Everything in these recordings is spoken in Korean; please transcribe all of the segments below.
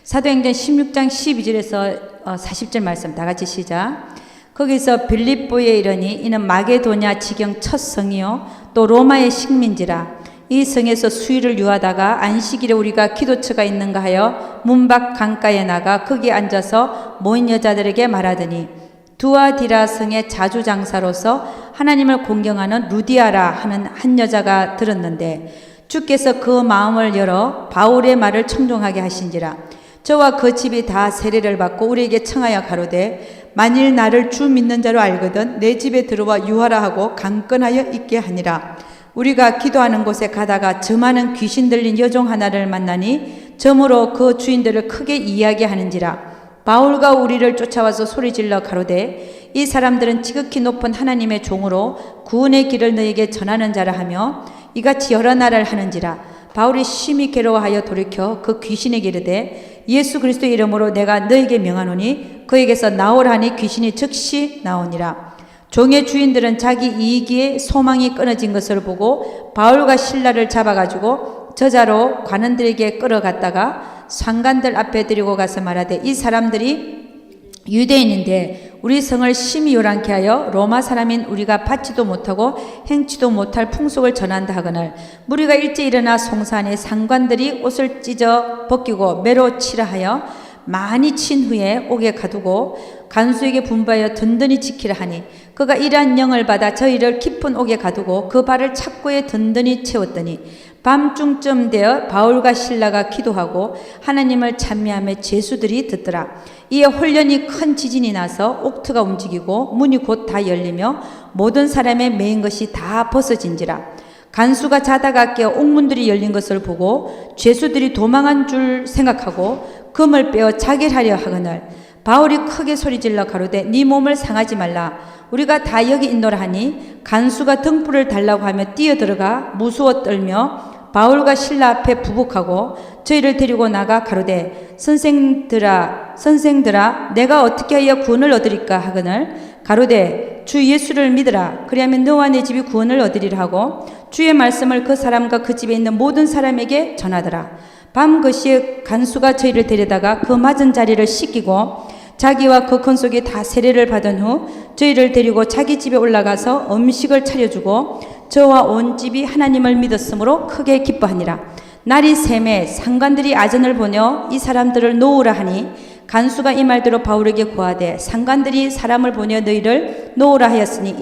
사도행전 16장 12절에서 40절 말씀 다 같이 시작. 거기서 빌립보에 이르니 이는 마게도냐 지경 첫 성이요 또 로마의 식민지라. 이 성에서 수일을 유하다가 안식일에 우리가 기도처가 있는가 하여 문밖 강가에 나가 거기에 앉아서 모인 여자들에게 말하더니 두아디라 성의 자주장사로서 하나님을 공경하는 루디아라 하는 한 여자가 들었는데 주께서 그 마음을 열어 바울의 말을 청종하게 하신지라. 저와 그 집이 다 세례를 받고 우리에게 청하여 가로되 만일 나를 주 믿는 자로 알거든 내 집에 들어와 유하라 하고 강권하여 있게 하니라. 우리가 기도하는 곳에 가다가 점하는 귀신 들린 여종 하나를 만나니 점으로 그 주인들을 크게 이야기하는지라. 바울과 우리를 쫓아와서 소리질러 가로되 이 사람들은 지극히 높은 하나님의 종으로 구원의 길을 너에게 전하는 자라 하며 이같이 여러 나라를 하는지라. 바울이 심히 괴로워하여 돌이켜 그 귀신에게 이르되 예수 그리스도의 이름으로 내가 너에게 명하노니 그에게서 나오라니 귀신이 즉시 나오니라. 종의 주인들은 자기 이익에 소망이 끊어진 것을 보고 바울과 실라를 잡아가지고 저자로 관원들에게 끌어갔다가 상관들 앞에 데리고 가서 말하되 이 사람들이 유대인인데 우리 성을 심히 요란케 하여 로마 사람인 우리가 받지도 못하고 행치도 못할 풍속을 전한다 하거늘 무리가 일찍 일어나 송산에 상관들이 옷을 찢어 벗기고 매로 치라 하여 많이 친 후에 옥에 가두고 간수에게 분부하여 든든히 지키라 하니 그가 이러한 영을 받아 저희를 깊은 옥에 가두고 그 발을 착고에 든든히 채웠더니 밤중쯤 되어 바울과 실라가 기도하고 하나님을 찬미하며 제수들이 듣더라. 이에 홀련히 큰 지진이 나서 옥트가 움직이고 문이 곧 다 열리며 모든 사람의 매인 것이 다 벗어진지라. 간수가 자다가 깨어 옥문들이 열린 것을 보고 죄수들이 도망한 줄 생각하고 금을 빼어 자결하려 하거늘 바울이 크게 소리질러 가로되 네 몸을 상하지 말라. 우리가 다 여기 있노라 하니 간수가 등불을 달라고 하며 뛰어들어가 무서워 떨며 바울과 실라 앞에 부복하고 저희를 데리고 나가 가로되 선생들아 내가 어떻게 하여 구원을 얻으리까 하거늘 가로되 주 예수를 믿으라. 그리하면 너와 내 집이 구원을 얻으리라 하고 주의 말씀을 그 사람과 그 집에 있는 모든 사람에게 전하더라. 밤 그시에 간수가 저희를 데려다가 그 맞은 자리를 씻기고 자기와 그 건속이 다 세례를 받은 후 저희를 데리고 자기 집에 올라가서 음식을 차려주고 저와 온 집이 하나님을 믿었으므로 크게 기뻐하니라. 날이 새매 상관들이 아전을 보내어 이 사람들을 놓으라 하니 간수가 이 말대로 바울에게 고하되 상관들이 사람을 보내어 너희를 놓으라 하였으니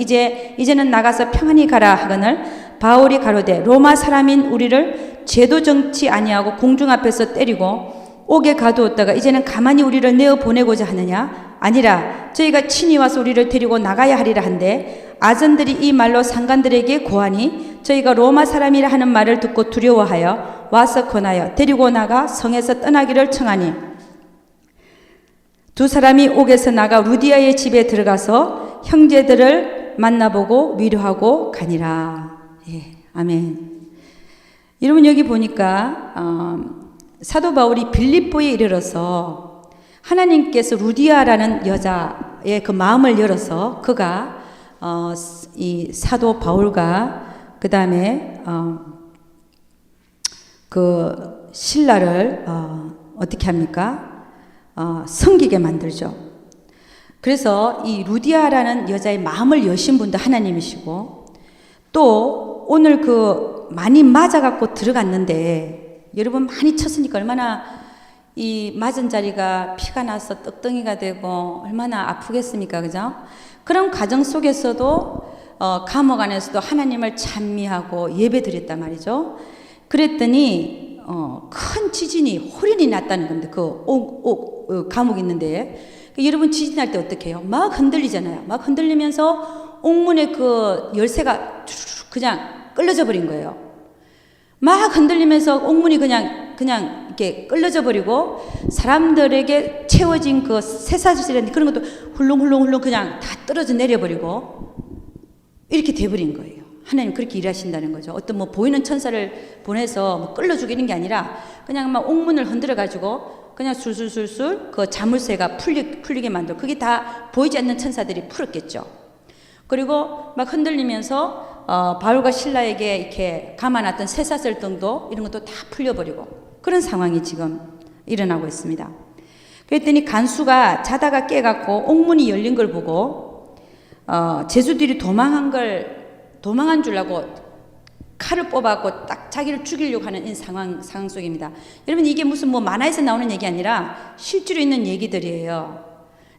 이제는 나가서 평안히 가라 하거늘 바울이 가로되 로마 사람인 우리를 죄도 정치 아니하고 공중 앞에서 때리고 옥에 가두었다가 이제는 가만히 우리를 내어 보내고자 하느냐? 아니라 저희가 친히 와서 우리를 데리고 나가야 하리라 한데 아전들이 이 말로 상관들에게 고하니 저희가 로마 사람이라 하는 말을 듣고 두려워하여 와서 권하여 데리고 나가 성에서 떠나기를 청하니 두 사람이 옥에서 나가 루디아의 집에 들어가서 형제들을 만나보고 위로하고 가니라. 예, 아멘. 여러분 여기 보니까 사도 바울이 빌립보에 이르러서 하나님께서 루디아라는 여자의 그 마음을 열어서 그가 이 사도 바울과 그 다음에 그 신라를 어떻게 합니까? 섬기게 만들죠. 그래서 이 루디아라는 여자의 마음을 여신 분도 하나님이시고 또 오늘 그 많이 맞아갖고 들어갔는데 여러분 많이 쳤으니까 얼마나 이 맞은 자리가 피가 나서 떡덩이가 되고 얼마나 아프겠습니까? 그죠? 그런 과정 속에서도 감옥 안에서도 하나님을 찬미하고 예배 드렸단 말이죠. 그랬더니 큰 지진이 호련이 났다는 건데 감옥 있는데 여러분 지진 날 때 어떻게 해요? 막 흔들리잖아요. 막 흔들리면서 옥문의 그 열쇠가 그냥 끌려져 버린 거예요. 막 흔들리면서 옥문이 그냥 이렇게 끌려져 버리고 사람들에게 채워진 그 쇠사슬이라는 그런 것도 훌렁훌렁 그냥 다 떨어져 내려버리고 이렇게 돼버린 거예요. 하나님 그렇게 일하신다는 거죠. 어떤 뭐 보이는 천사를 보내서 뭐 끌려 죽이는 게 아니라 그냥 막 옥문을 흔들어 가지고 그냥 술술술술 그 자물쇠가 풀리게 만들고 그게 다 보이지 않는 천사들이 풀었겠죠. 그리고 막 흔들리면서 바울과 실라에게 이렇게 감아놨던 쇠사슬 등도 이런 것도 다 풀려버리고 그런 상황이 지금 일어나고 있습니다. 그랬더니 간수가 자다가 깨갖고 옥문이 열린 걸 보고 제수들이 도망한 줄 알고 칼을 뽑아갖고 딱 자기를 죽이려고 하는 이 상황 속입니다. 여러분, 이게 무슨 뭐 만화에서 나오는 얘기 아니라 실제로 있는 얘기들이에요.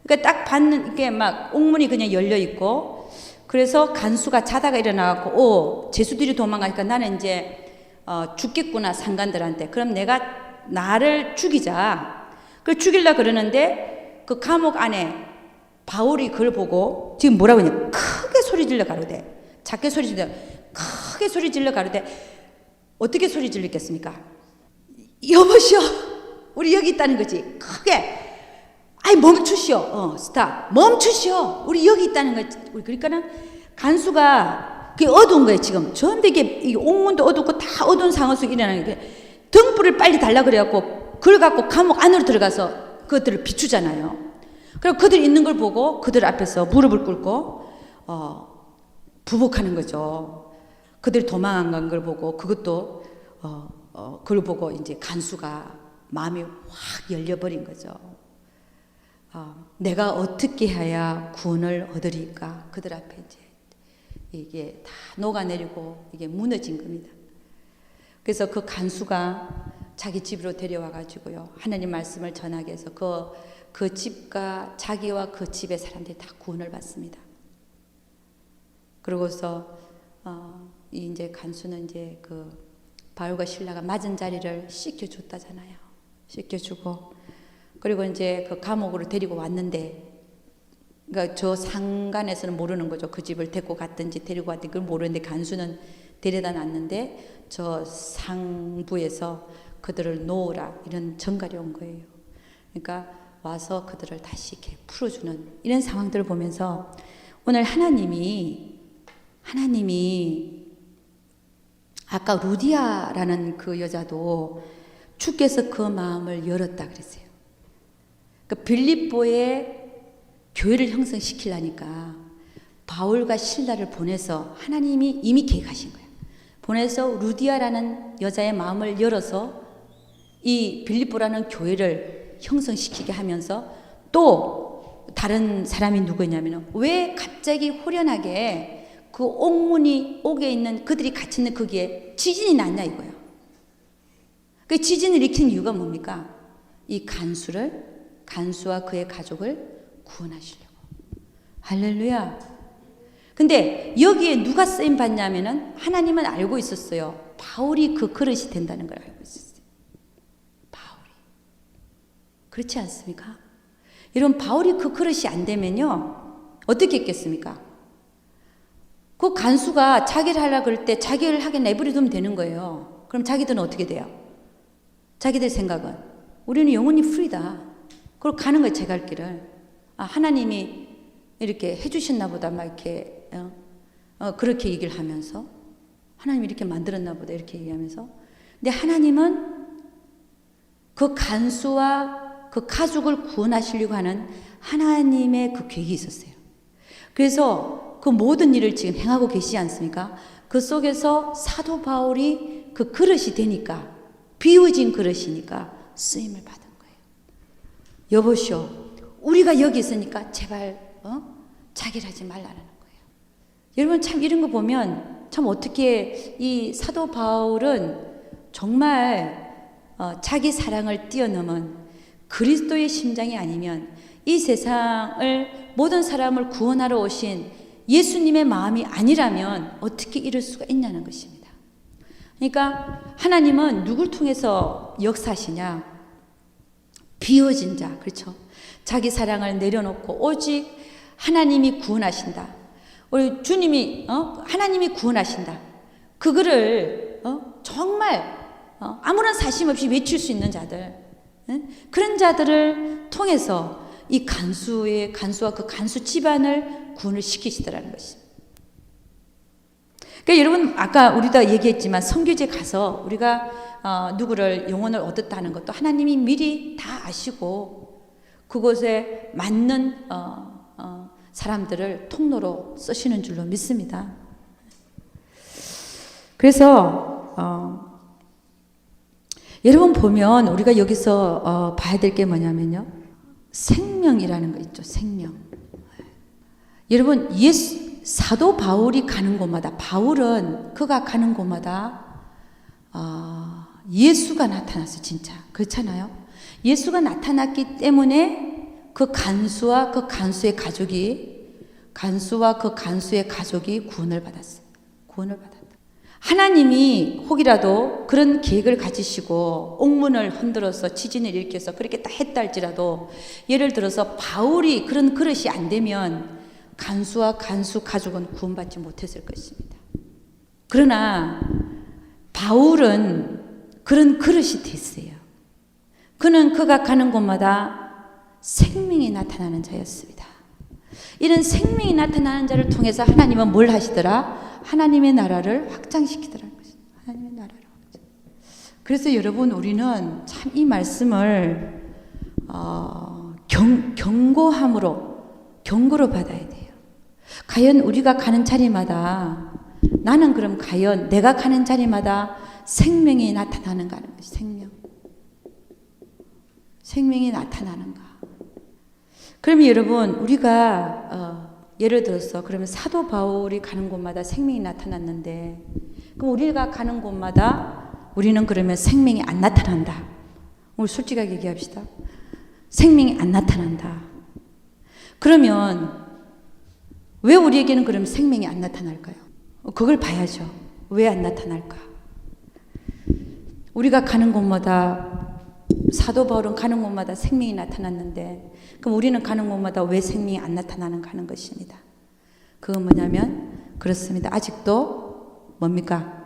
그러니까 딱 봤는 이게 막 옥문이 그냥 열려 있고, 그래서 간수가 자다가 일어나갖고 제수들이 도망가니까 나는 이제 죽겠구나 상관들한테. 그럼 내가 나를 죽이자. 그걸 죽이려고 그러는데 그 감옥 안에 바울이 그걸 보고 지금 뭐라고 하냐, 크게 소리 질러 가로되, 작게 소리 질러, 크게 소리 질러 가로되, 어떻게 소리 질렀겠습니까? 여보시오, 우리 여기 있다는 거지. 크게. 아이, 멈추시오. 스탑. 멈추시오. 우리 여기 있다는 거지. 그러니까는 간수가 그게 어두운 거예요, 지금. 전부 이게 옥문도 어둡고 다 어두운 상황 속에 일어나는 게, 등불을 빨리 달라 그래갖고 그걸 갖고 감옥 안으로 들어가서 그것들을 비추잖아요. 그리고 그들 있는 걸 보고 그들 앞에서 무릎을 꿇고 부복하는 거죠. 그들이 도망간 걸 보고, 그것도 그걸 보고 이제 간수가 마음이 확 열려버린 거죠. 내가 어떻게 해야 구원을 얻으리까? 그들 앞에 이제 이게 다 녹아내리고 이게 무너진 겁니다. 그래서 그 간수가 자기 집으로 데려와 가지고요, 하나님 말씀을 전하게 해서 그 집과 자기와 그 집의 사람들이 다 구원을 받습니다. 그러고서 이제 간수는 이제 그 바울과 실라가 맞은 자리를 씻겨줬다잖아요. 씻겨주고, 그리고 이제 그 감옥으로 데리고 왔는데, 그러니까 저 상관에서는 모르는 거죠. 그 집을 데리고 갔든지 데리고 왔든지 그걸 모르는데, 간수는 데려다 놨는데 저 상부에서 그들을 놓으라 이런 전갈이 온 거예요. 그러니까 와서 그들을 다시 이렇게 풀어주는 이런 상황들을 보면서 오늘 하나님이 아까 루디아라는 그 여자도 주께서 그 마음을 열었다 그랬어요. 그 빌립보에 교회를 형성시키려니까 바울과 실라를 보내서 하나님이 이미 계획하신 거예요. 보내서 루디아라는 여자의 마음을 열어서 이 빌립보라는 교회를 형성시키게 하면서, 또 다른 사람이 누구냐면, 왜 갑자기 호련하게 그 옥에 있는 그들이 같이 있는 거기에 지진이 났냐 이거예요. 그 지진을 일으킨 이유가 뭡니까? 이 간수와 그의 가족을 구원하시려고. 할렐루야. 근데 여기에 누가 쓰임 받냐면은 하나님은 알고 있었어요. 바울이 그 그릇이 된다는 걸 알고 있었어요. 바울이. 그렇지 않습니까? 여러분, 바울이 그 그릇이 안 되면요, 어떻게 했겠습니까? 그 간수가 자기를 하려고 그럴 때 자기를 하게 내버려두면 되는 거예요. 그럼 자기들은 어떻게 돼요? 자기들 생각은 우리는 영원히 프리다. 그걸 가는 거예요, 제 갈 길을. 하나님이 이렇게 해주셨나 보다, 막 이렇게, 그렇게 얘기를 하면서, 하나님이 이렇게 만들었나 보다, 이렇게 얘기하면서. 근데 하나님은 그 간수와 그 가족을 구원하시려고 하는 하나님의 그 계획이 있었어요. 그래서 그 모든 일을 지금 행하고 계시지 않습니까? 그 속에서 사도 바울이 그 그릇이 되니까, 비워진 그릇이니까 쓰임을 받은 거예요. 여보시오, 우리가 여기 있으니까 제발 자기를 하지 말라는 거예요. 여러분, 참 이런 거 보면 참 어떻게 이 사도 바울은 정말 자기 사랑을 뛰어넘은 그리스도의 심장이 아니면 이 세상을 모든 사람을 구원하러 오신 예수님의 마음이 아니라면 어떻게 이럴 수가 있냐는 것입니다. 그러니까 하나님은 누굴 통해서 역사하시냐? 비워진 자, 그렇죠? 자기 사랑을 내려놓고 오직 하나님이 구원하신다. 우리 주님이 하나님이 구원하신다. 그거를 정말 아무런 사심 없이 외칠 수 있는 자들, 그런 자들을 통해서 이 간수와 그 간수 집안을 구원을 시키시더라는 것입니다. 그러니까 여러분, 아까 우리도 얘기했지만 선교제 가서 우리가 누구를 영혼을 얻었다는 것도 하나님이 미리 다 아시고 그곳에 맞는 사람들을 통로로 쓰시는 줄로 믿습니다. 그래서 여러분 보면 우리가 여기서 봐야 될 게 뭐냐면요. 생명이라는 거 있죠. 생명. 여러분 사도 바울이 가는 곳마다 바울은 그가 가는 곳마다 예수가 나타났어요. 진짜. 그렇잖아요. 예수가 나타났기 때문에 그 간수와 그 간수의 가족이 구원을 받았어요. 구원을 받았다. 하나님이 혹이라도 그런 계획을 가지시고 옥문을 흔들어서 지진을 일으켜서 그렇게 다 했다 할지라도 예를 들어서 바울이 그런 그릇이 안 되면 간수와 간수 가족은 구원받지 못했을 것입니다. 그러나 바울은 그런 그릇이 됐어요. 그는 그가 가는 곳마다 생명이 나타나는 자였습니다. 이런 생명이 나타나는 자를 통해서 하나님은 뭘 하시더라? 하나님의 나라를 확장시키더라는 것입니다. 하나님의 나라를 확장. 그래서 여러분 우리는 참 이 말씀을 경고로 받아야 돼요. 과연 우리가 가는 자리마다 나는 그럼 과연 내가 가는 자리마다 생명이 나타나는가 하는 것이 생명이 나타나는가. 그러면 여러분 우리가 예를 들어서 그러면 사도 바울이 가는 곳마다 생명이 나타났는데 그럼 우리가 가는 곳마다 우리는 그러면 생명이 안 나타난다. 우리 솔직하게 얘기합시다. 생명이 안 나타난다. 그러면 왜 우리에게는 그러면 생명이 안 나타날까요? 그걸 봐야죠. 왜 안 나타날까? 우리가 가는 곳마다 사도 바울은 가는 곳마다 생명이 나타났는데 그럼 우리는 가는 곳마다 왜 생명이 안 나타나는가 하는 것입니다. 그건 뭐냐면 그렇습니다. 아직도 뭡니까?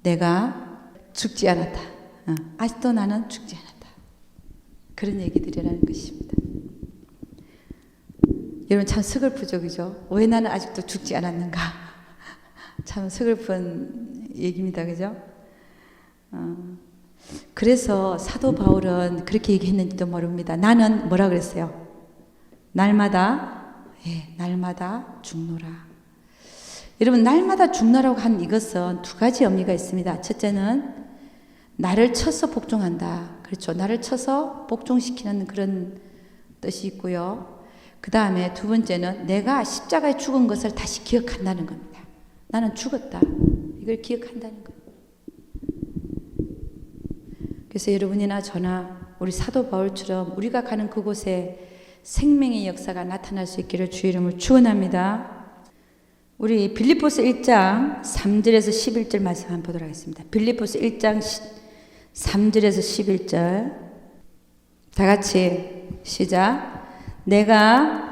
내가 죽지 않았다. 아직도 나는 죽지 않았다. 그런 얘기들이라는 것입니다. 여러분 참 서글프죠, 그죠? 왜 나는 아직도 죽지 않았는가? 참 서글픈 얘기입니다, 그죠? 그래서 사도 바울은 그렇게 얘기했는지도 모릅니다. 나는 뭐라 그랬어요? 날마다 죽노라. 여러분 날마다 죽노라고 한 이것은 두 가지 의미가 있습니다. 첫째는 나를 쳐서 복종한다. 그렇죠. 나를 쳐서 복종시키는 그런 뜻이 있고요. 그 다음에 두 번째는 내가 십자가에 죽은 것을 다시 기억한다는 겁니다. 나는 죽었다. 이걸 기억한다는 거예요. 그래서 여러분이나 저나 우리 사도 바울처럼 우리가 가는 그곳에 생명의 역사가 나타날 수 있기를 주의 이름으로 축원합니다. 우리 빌립보서 1장 3절에서 11절 말씀 한번 보도록 하겠습니다. 빌립보서 1장 3절에서 11절 다 같이 시작. 내가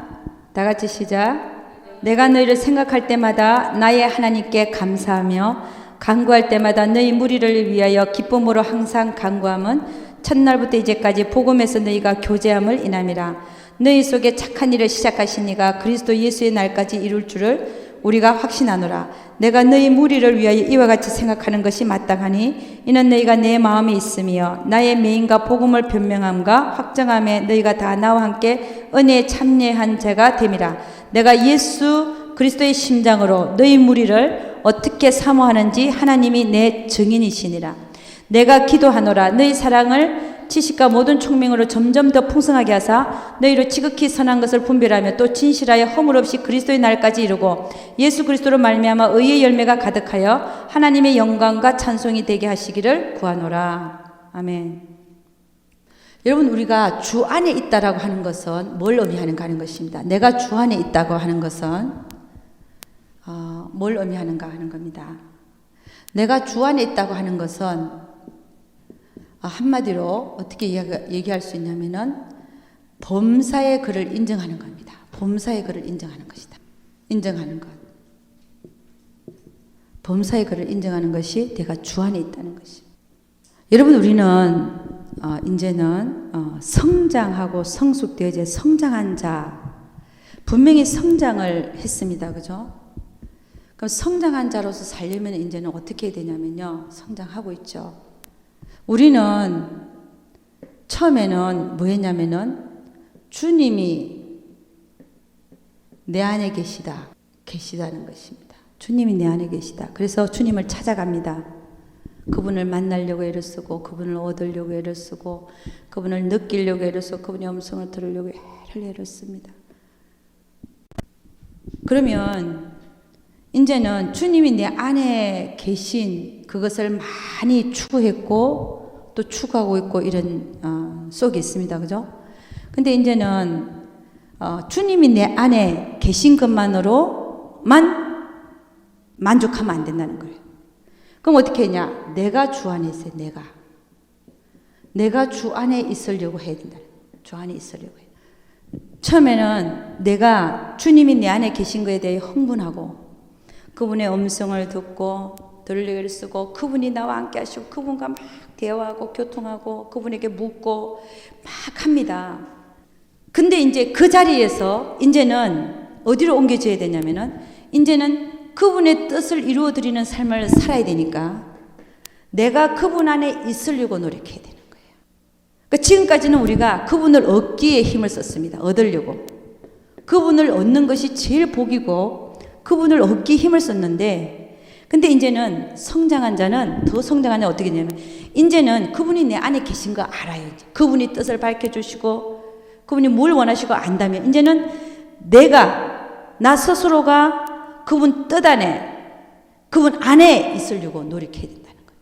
너희를 생각할 때마다 나의 하나님께 감사하며 간구할 때마다 너희 무리를 위하여 기쁨으로 항상 간구함은 첫날부터 이제까지 복음에서 너희가 교제함을 인함이라. 너희 속에 착한 일을 시작하신 이가 그리스도 예수의 날까지 이룰 줄을 우리가 확신하노라. 내가 너희 무리를 위하여 이와 같이 생각하는 것이 마땅하니 이는 너희가 내 마음에 있으며 나의 메인과 복음을 변명함과 확정함에 너희가 다 나와 함께 은혜에 참여한 자가 됨이라. 내가 예수 그리스도의 심장으로 너희 무리를 어떻게 사모하는지 하나님이 내 증인이시니라. 내가 기도하노라. 너희 사랑을 지식과 모든 총명으로 점점 더 풍성하게 하사 너희로 지극히 선한 것을 분별하며 또 진실하여 허물 없이 그리스도의 날까지 이루고 예수 그리스도로 말미암아 의의 열매가 가득하여 하나님의 영광과 찬송이 되게 하시기를 구하노라. 아멘. 여러분 우리가 주 안에 있다라고 하는 것은 뭘 의미하는가 하는 것입니다. 내가 주 안에 있다고 하는 것은 뭘 의미하는가 하는 겁니다. 내가 주 안에 있다고 하는 것은 한마디로 어떻게 얘기할 수 있냐면은 범사의 그를 인정하는 겁니다. 범사의 그를 인정하는 것이다. 인정하는 것. 범사의 그를 인정하는 것이 내가 주 안에 있다는 것입니다. 여러분 우리는 이제는 성장하고 성숙되어 이제 성장한 자 분명히 성장을 했습니다. 그죠? 그럼 성장한 자로서 살려면 이제는 어떻게 해야 되냐면요. 성장하고 있죠. 우리는 처음에는 뭐 했냐면은 주님이 내 안에 계시다는 것입니다. 주님이 내 안에 계시다. 그래서 주님을 찾아갑니다. 그분을 만나려고 애를 쓰고, 그분을 얻으려고 애를 쓰고, 그분을 느끼려고 애를 쓰고, 그분의 음성을 들으려고 애를 씁니다. 그러면 이제는 주님이 내 안에 계신 그것을 많이 추구했고 또 추구하고 있고 이런 속에 있습니다. 그죠? 근데 이제는 주님이 내 안에 계신 것만으로만 만족하면 안 된다는 거예요. 그럼 어떻게 했냐? 내가 주 안에 있어요. 내가 주 안에 있으려고 해야 된다. 주 안에 있으려고 해요. 처음에는 내가 주님이 내 안에 계신 것에 대해 흥분하고 그분의 음성을 듣고 들으려고 쓰고 그분이 나와 함께 하시고 그분과 막 대화하고 교통하고 그분에게 묻고 막 합니다. 근데 이제 그 자리에서 이제는 어디로 옮겨져야 되냐면은 이제는 그분의 뜻을 이루어 드리는 삶을 살아야 되니까 내가 그분 안에 있으려고 노력해야 되는 거예요. 그러니까 지금까지는 우리가 그분을 얻기에 힘을 썼습니다. 얻으려고. 그분을 얻는 것이 제일 복이고 그분을 얻기 힘을 썼는데 근데 이제는 성장한 자는 더 성장한 자는 어떻게 되냐면 이제는 그분이 내 안에 계신 거 알아요. 그분이 뜻을 밝혀주시고 그분이 뭘 원하시고 안다면 이제는 나 스스로가 그분 뜻 안에 그분 안에 있으려고 노력해야 된다는 거예요.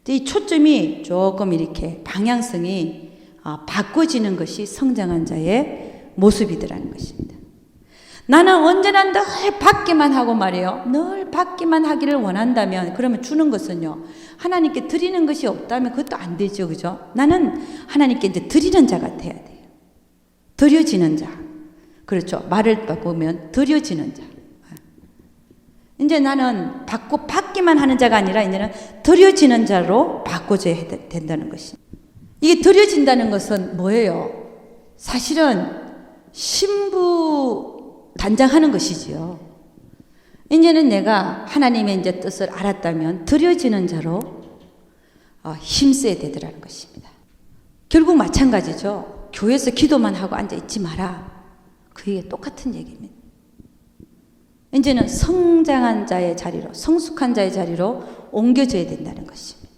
이 초점이 조금 이렇게 방향성이 바꿔지는 것이 성장한 자의 모습이더라는 것입니다. 나는 언제나 늘 받기만 하고 말이에요. 늘 받기만 하기를 원한다면 그러면 주는 것은요. 하나님께 드리는 것이 없다면 그것도 안 되죠. 그죠? 나는 하나님께 이제 드리는 자가 돼야 돼요. 드려지는 자. 그렇죠. 말을 바꾸면 드려지는 자. 이제 나는 받기만 하는 자가 아니라 이제는 드려지는 자로 바꿔줘야 된다는 것이. 이게 드려진다는 것은 뭐예요? 사실은 신부 단장하는 것이지요. 이제는 내가 하나님의 이제 뜻을 알았다면 드려지는 자로 힘써야 되더라는 것입니다. 결국 마찬가지죠. 교회에서 기도만 하고 앉아 있지 마라. 그게 똑같은 얘기입니다. 이제는 성장한 자의 자리로, 성숙한 자의 자리로 옮겨져야 된다는 것입니다.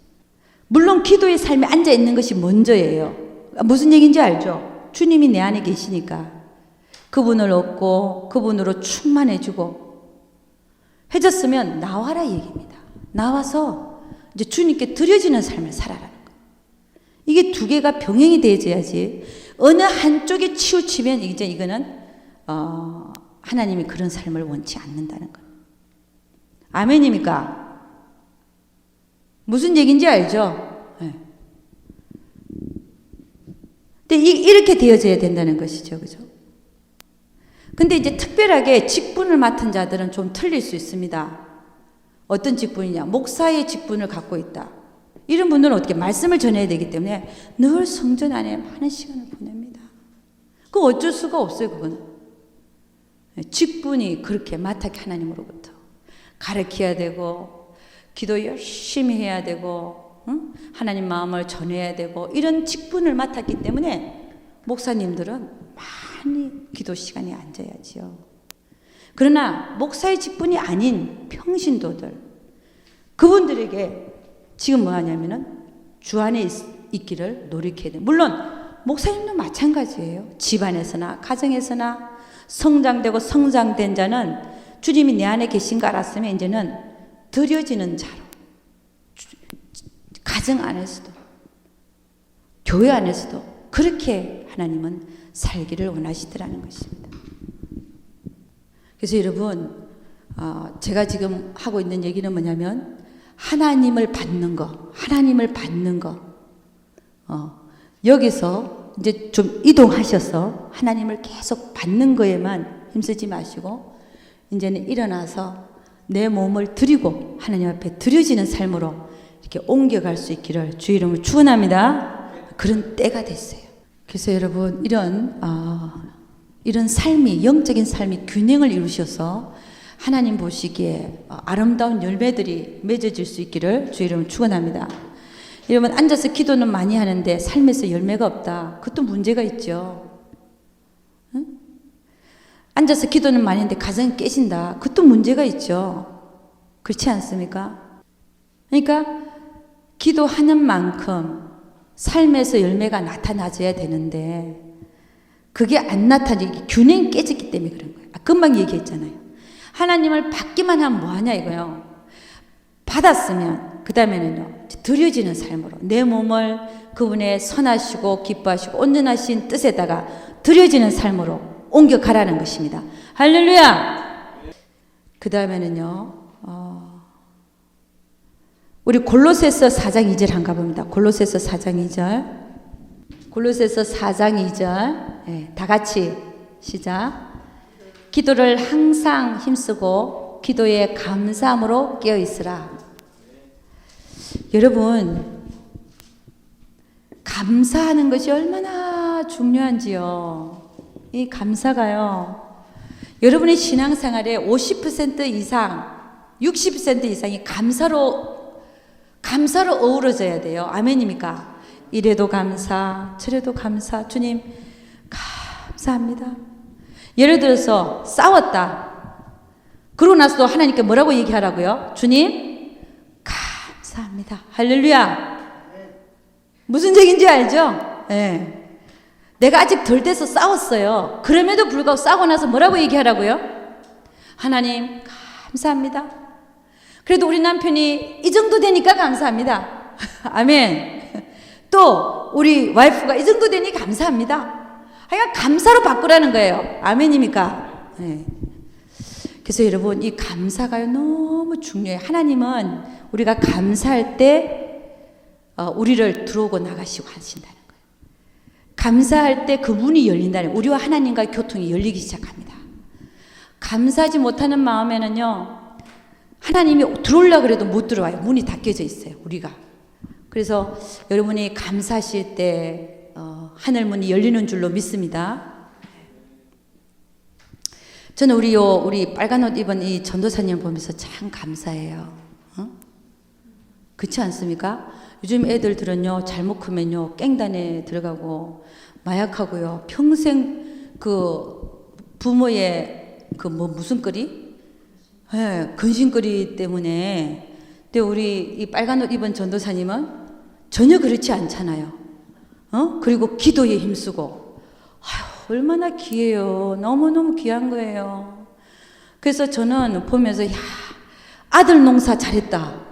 물론 기도의 삶에 앉아 있는 것이 먼저예요. 무슨 얘기인지 알죠? 주님이 내 안에 계시니까 그분을 얻고 그분으로 충만해지고 해졌으면 나와라 얘기입니다. 나와서 이제 주님께 드려지는 삶을 살아라는 거예요. 이게 두 개가 병행이 되어야지 어느 한쪽에 치우치면 이제 이거는 하나님이 그런 삶을 원치 않는다는 거예요. 아멘입니까? 무슨 얘기인지 알죠? 네. 근데 이렇게 되어져야 된다는 것이죠. 그죠? 근데 이제 특별하게 직분을 맡은 자들은 좀 틀릴 수 있습니다. 어떤 직분이냐? 목사의 직분을 갖고 있다. 이런 분들은 어떻게 말씀을 전해야 되기 때문에 늘 성전 안에 많은 시간을 보냅니다. 그 어쩔 수가 없어요, 그거는. 직분이 그렇게 맡았기 하나님으로부터 가르쳐야 되고 기도 열심히 해야 되고 하나님 마음을 전해야 되고 이런 직분을 맡았기 때문에 목사님들은 많이 기도 시간에 앉아야지요. 그러나 목사의 직분이 아닌 평신도들 그분들에게 지금 뭐 하냐면은 주 안에 있기를 노력해야 돼요. 물론 목사님도 마찬가지예요. 집안에서나 가정에서나 성장되고 성장된 자는 주님이 내 안에 계신 거 알았으면 이제는 드려지는 자로 가정 안에서도 교회 안에서도 그렇게 하나님은 살기를 원하시더라는 것입니다. 그래서 여러분 제가 지금 하고 있는 얘기는 뭐냐면 하나님을 받는 거 여기서 이제 좀 이동하셔서 하나님을 계속 받는 거에만 힘쓰지 마시고 이제는 일어나서 내 몸을 드리고 하나님 앞에 드려지는 삶으로 이렇게 옮겨갈 수 있기를 주의 이름으로 축원합니다. 그런 때가 됐어요. 그래서 여러분 이런 삶이 영적인 삶이 균형을 이루셔서 하나님 보시기에 아름다운 열매들이 맺어질 수 있기를 주의 이름으로 축원합니다. 여러분 앉아서 기도는 많이 하는데 삶에서 열매가 없다. 그것도 문제가 있죠. 응? 앉아서 기도는 많이 하는데 가정이 깨진다. 그것도 문제가 있죠. 그렇지 않습니까? 그러니까 기도하는 만큼 삶에서 열매가 나타나줘야 되는데 그게 안 나타나기, 균형이 깨졌기 때문에 그런 거예요. 금방 얘기했잖아요. 하나님을 받기만 하면 뭐하냐 이거요. 받았으면 그 다음에는요, 드려지는 삶으로 내 몸을 그분의 선하시고 기뻐하시고 온전하신 뜻에다가 드려지는 삶으로 옮겨가라는 것입니다. 할렐루야. 그 다음에는요, 우리 골로새서 4장 2절 한가 봅니다. 골로새서 4장 2절. 골로새서 4장 2절. 네, 다 같이 시작. 기도를 항상 힘쓰고 기도에 감사함으로 깨어 있으라. 여러분, 감사하는 것이 얼마나 중요한지요. 이 감사가요, 여러분의 신앙생활의 50% 이상, 60% 이상이 감사로 어우러져야 돼요. 아멘입니까? 이래도 감사, 저래도 감사. 주님 감사합니다. 예를 들어서 싸웠다. 그러고 나서도 하나님께 뭐라고 얘기하라고요? 주님 감사합니다. 할렐루야. 무슨 얘기인지 알죠? 네. 내가 아직 덜 돼서 싸웠어요. 그럼에도 불구하고 싸우고 나서 뭐라고 얘기하라고요? 하나님 감사합니다. 그래도 우리 남편이 이 정도 되니까 감사합니다. 아멘. 또 우리 와이프가 이 정도 되니 감사합니다. 하여간 감사로 바꾸라는 거예요. 아멘입니까? 네. 그래서 여러분, 이 감사가 너무 중요해요. 하나님은 우리가 감사할 때 우리를 들어오고 나가시고 하신다는 거예요. 감사할 때 그 문이 열린다는 거예요. 우리와 하나님과의 교통이 열리기 시작합니다. 감사하지 못하는 마음에는요, 하나님이 들어오려고 해도 못 들어와요. 문이 닫혀져 있어요, 우리가. 그래서 여러분이 감사하실 때 하늘 문이 열리는 줄로 믿습니다. 저는 우리 빨간 옷 입은 이 전도사님 보면서 참 감사해요. 그렇지 않습니까? 요즘 애들들은요, 잘못 크면요, 깽단에 들어가고 마약하고요, 평생 그 부모의 무슨 거리? 네, 근심거리 때문에. 근데 우리 이 빨간 옷 입은 전도사님은 전혀 그렇지 않잖아요. 그리고 기도에 힘쓰고. 아휴, 얼마나 귀해요. 너무너무 귀한 거예요. 그래서 저는 보면서, 야, 아들 농사 잘했다.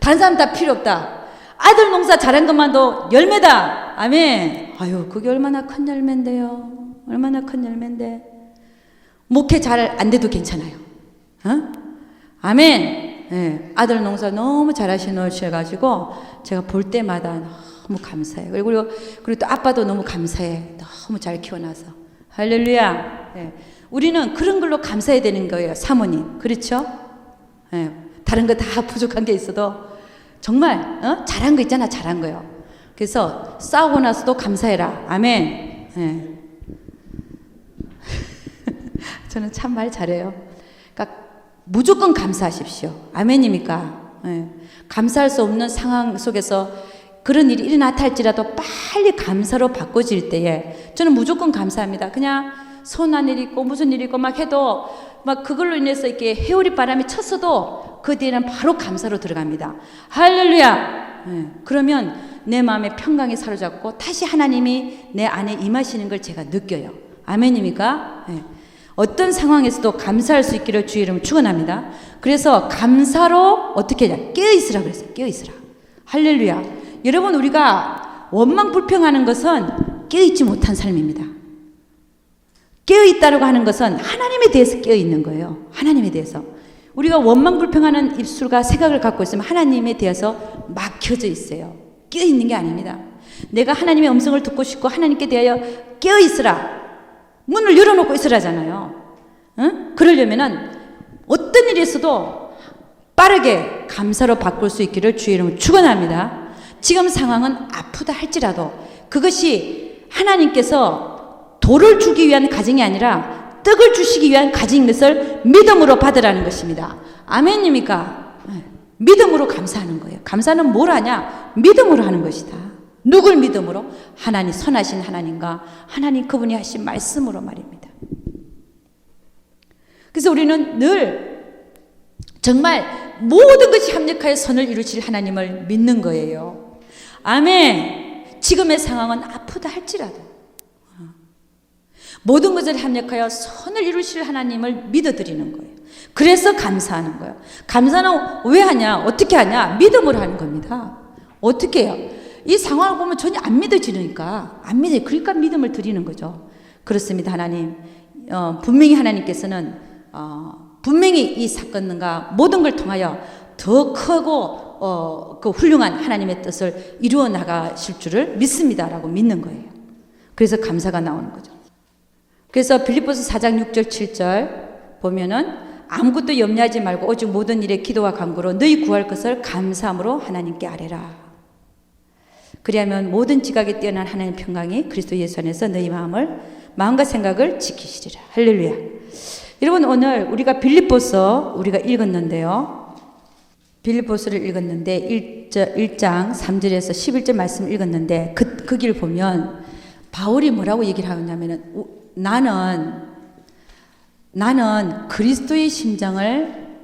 다른 사람 다 필요 없다. 아들 농사 잘한 것만도 열매다. 아멘. 아유, 그게 얼마나 큰 열매인데요. 얼마나 큰 열매인데. 목회 잘 안 돼도 괜찮아요. 아멘. 네, 아들 농사 너무 잘하셔가지고 제가 볼 때마다 너무 감사해요. 그리고 또 아빠도 너무 감사해. 너무 잘 키워놔서. 할렐루야. 네, 우리는 그런 걸로 감사해야 되는 거예요. 사모님. 그렇죠? 네, 다른 거 다 부족한 게 있어도 정말 잘한 거 있잖아. 잘한 거요. 그래서 싸우고 나서도 감사해라. 아멘. 네. 저는 참 말 잘해요. 그러니까 무조건 감사하십시오. 아멘입니까? 네. 감사할 수 없는 상황 속에서 그런 일이 일어났다 할지라도 빨리 감사로 바꿔질 때에 저는 무조건 감사합니다. 그냥 선한 일 있고 무슨 일 있고 막 해도 막 그걸로 인해서 이렇게 회오리 바람이 쳤어도 그 뒤에는 바로 감사로 들어갑니다. 할렐루야. 네. 그러면 내 마음의 평강이 사로잡고 다시 하나님이 내 안에 임하시는 걸 제가 느껴요. 아멘입니까? 네. 어떤 상황에서도 감사할 수 있기를 주의 이름으로 축원합니다. 그래서 감사로 어떻게 하냐? 깨어있으라 그랬어요. 깨어있으라. 할렐루야. 여러분, 우리가 원망 불평하는 것은 깨어있지 못한 삶입니다. 깨어있다라고 하는 것은 하나님에 대해서 깨어있는 거예요. 하나님에 대해서. 우리가 원망 불평하는 입술과 생각을 갖고 있으면 하나님에 대해서 막혀져 있어요. 깨어있는 게 아닙니다. 내가 하나님의 음성을 듣고 싶고 하나님께 대하여 깨어있으라. 문을 열어놓고 있으라잖아요. 응? 그러려면은 어떤 일이 있어도 빠르게 감사로 바꿀 수 있기를 주의 이름으로 축원합니다. 지금 상황은 아프다 할지라도 그것이 하나님께서 돌을 주기 위한 가정이 아니라 떡을 주시기 위한 가정인 것을 믿음으로 받으라는 것입니다. 아멘입니까? 믿음으로 감사하는 거예요. 감사는 뭘 하냐? 믿음으로 하는 것이다. 누굴 믿음으로? 하나님, 선하신 하나님과 하나님 그분이 하신 말씀으로 말입니다. 그래서 우리는 늘 정말 모든 것이 합력하여 선을 이루실 하나님을 믿는 거예요. 아멘. 지금의 상황은 아프다 할지라도 모든 것을 합력하여 선을 이루실 하나님을 믿어드리는 거예요. 그래서 감사하는 거예요. 감사는 왜 하냐? 어떻게 하냐? 믿음으로 하는 겁니다. 어떻게 해요? 이 상황을 보면 전혀 안 믿어지니까 안 믿어요. 그러니까 믿음을 드리는 거죠. 그렇습니다. 하나님, 분명히 하나님께서는 분명히 이 사건과 모든 걸 통하여 더 크고 그 훌륭한 하나님의 뜻을 이루어 나가실 줄을 믿습니다라고 믿는 거예요. 그래서 감사가 나오는 거죠. 그래서 빌립보서 4장 6절 7절 보면은 아무것도 염려하지 말고 오직 모든 일에 기도와 간구로 너희 구할 것을 감사함으로 하나님께 아뢰라. 그리하면 모든 지각에 뛰어난 하나님의 평강이 그리스도 예수 안에서 너희 마음과 생각을 지키시리라. 할렐루야. 여러분, 오늘 우리가 빌립보서 우리가 읽었는데요. 빌립보서를 읽었는데 1장 3절에서 11절 말씀 읽었는데 거기를 보면 바울이 뭐라고 얘기를 하냐면은 나는 그리스도의 심장을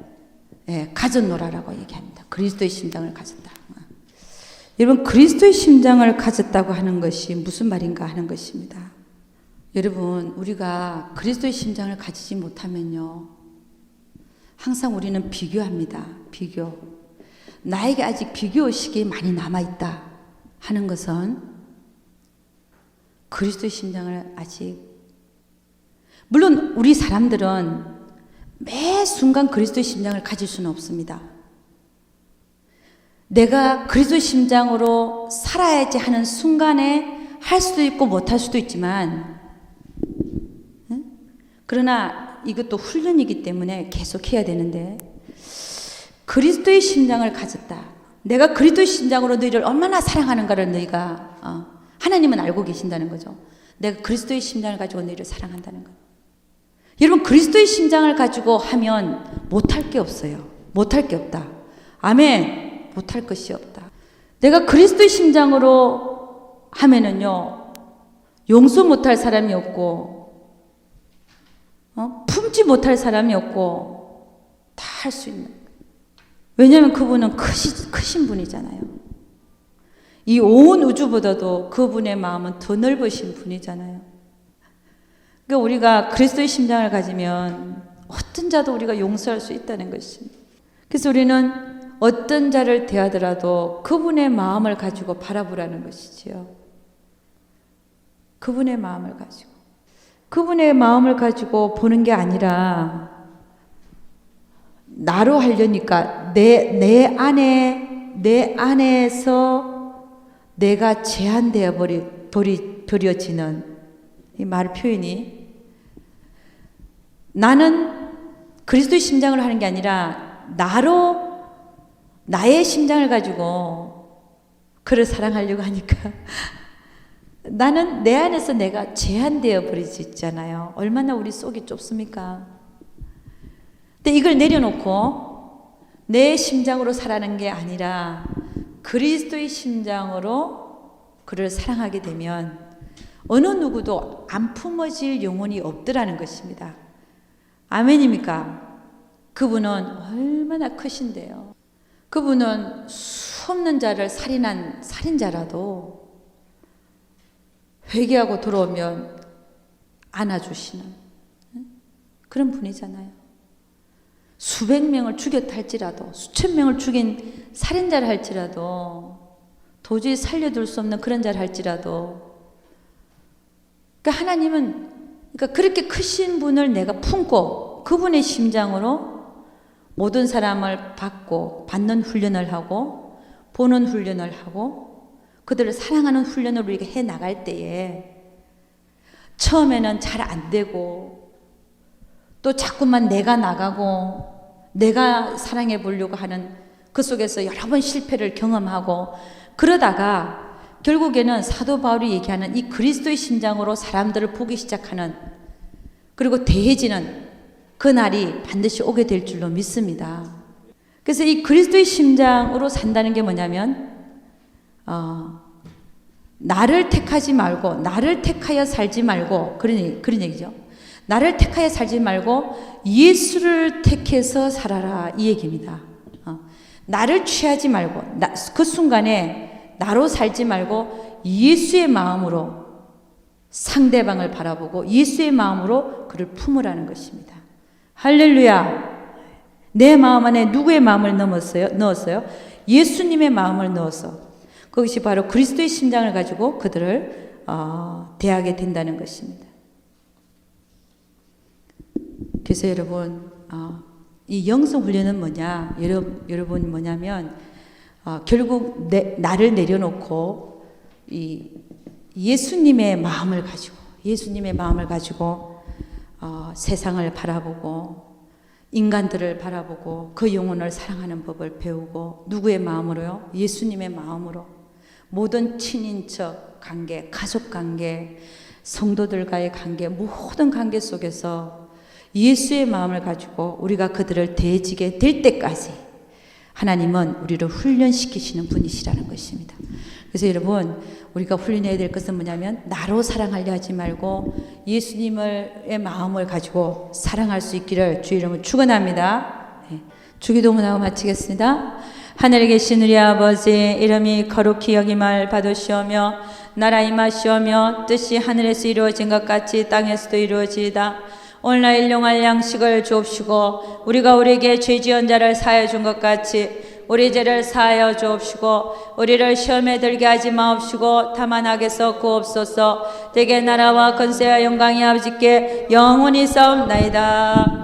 가졌노라라고 얘기합니다. 그리스도의 심장을 가졌다. 여러분, 그리스도의 심장을 가졌다고 하는 것이 무슨 말인가 하는 것입니다. 여러분, 우리가 그리스도의 심장을 가지지 못하면요, 항상 우리는 비교합니다. 비교. 나에게 아직 비교의식이 많이 남아있다 하는 것은 그리스도의 심장을 아직, 물론 우리 사람들은 매 순간 그리스도의 심장을 가질 수는 없습니다. 내가 그리스도의 심장으로 살아야지 하는 순간에 할 수도 있고 못할 수도 있지만, 그러나 이것도 훈련이기 때문에 계속 해야 되는데, 그리스도의 심장을 가졌다. 내가 그리스도의 심장으로 너희를 얼마나 사랑하는가를 너희가 하나님은 알고 계신다는 거죠. 내가 그리스도의 심장을 가지고 너희를 사랑한다는 거. 여러분, 그리스도의 심장을 가지고 하면 못할 게 없어요. 못할 게 없다. 아멘. 못할 것이 없다. 내가 그리스도의 심장으로 하면은요, 용서 못할 사람이 없고, 품지 못할 사람이 없고, 다 할 수 있는. 왜냐하면 그분은 크신 분이잖아요. 이 온 우주보다도 그분의 마음은 더 넓으신 분이잖아요. 그러니까 우리가 그리스도의 심장을 가지면 어떤 자도 우리가 용서할 수 있다는 것입니다. 그래서 우리는 어떤 자를 대하더라도 그분의 마음을 가지고 바라보라는 것이지요. 그분의 마음을 가지고. 그분의 마음을 가지고 보는 게 아니라 나로 하려니까 내 안에서 내가 제한되어 버려지는 이 말 표현이, 나는 그리스도의 심장을 하는 게 아니라 나의 심장을 가지고 그를 사랑하려고 하니까 나는 내 안에서 내가 제한되어 버릴 수 있잖아요. 얼마나 우리 속이 좁습니까? 근데 이걸 내려놓고 내 심장으로 살아가는 게 아니라 그리스도의 심장으로 그를 사랑하게 되면 어느 누구도 안 품어질 영혼이 없더라는 것입니다. 아멘입니까? 그분은 얼마나 크신데요. 그분은 수없는 자를 살인한 살인자라도 회개하고 돌아오면 안아주시는 그런 분이잖아요. 수백 명을 죽였다 할지라도, 수천 명을 죽인 살인자를 할지라도, 도저히 살려둘 수 없는 그런 자를 할지라도, 그러니까 하나님은, 그러니까 그렇게 크신 분을 내가 품고 그분의 심장으로 모든 사람을 받는 훈련을 하고, 보는 훈련을 하고, 그들을 사랑하는 훈련을 우리가 해 나갈 때에 처음에는 잘 안 되고, 또 자꾸만 내가 나가고 내가 사랑해 보려고 하는 그 속에서 여러 번 실패를 경험하고, 그러다가 결국에는 사도 바울이 얘기하는 이 그리스도의 심장으로 사람들을 보기 시작하는, 그리고 대해지는 그 날이 반드시 오게 될 줄로 믿습니다. 그래서 이 그리스도의 심장으로 산다는 게 뭐냐면, 나를 택하지 말고, 나를 택하여 살지 말고, 그런 얘기죠. 나를 택하여 살지 말고 예수를 택해서 살아라, 이 얘기입니다. 나를 취하지 말고 그 순간에 나로 살지 말고 예수의 마음으로 상대방을 바라보고 예수의 마음으로 그를 품으라는 것입니다. 할렐루야. 내 마음 안에 누구의 마음을 넣었어요? 예수님의 마음을 넣어서 그것이 바로 그리스도의 심장을 가지고 그들을 대하게 된다는 것입니다. 그래서 여러분 이 영성 훈련은 뭐냐? 여러분 뭐냐면 결국 나를 내려놓고 이 예수님의 마음을 가지고 세상을 바라보고 인간들을 바라보고 그 영혼을 사랑하는 법을 배우고 누구의 마음으로요? 예수님의 마음으로 모든 친인척 관계, 가족 관계, 성도들과의 관계, 모든 관계 속에서 예수의 마음을 가지고 우리가 그들을 대해지게 될 때까지 하나님은 우리를 훈련시키시는 분이시라는 것입니다. 그래서 여러분 우리가 훈련해야 될 것은 뭐냐면 나로 사랑하려 하지 말고 예수님의 마음을 가지고 사랑할 수 있기를 주의 이름으로 축원합니다. 주기도문하고 마치겠습니다. 하늘에 계신 우리 아버지 이름이 거룩히 여김을 받으시오며 나라 임하시오며 뜻이 하늘에서 이루어진 것 같이 땅에서도 이루어지이다. 오늘날 일용할 양식을 주옵시고 우리가 우리에게 죄 지은 자를 사하여 준 것 같이 우리 죄를 사하여 주옵시고 우리를 시험에 들게 하지 마옵시고 다만 악에서 구옵소서. 대개 나라와 권세와 영광이 아버지께 영원히 싸움나이다.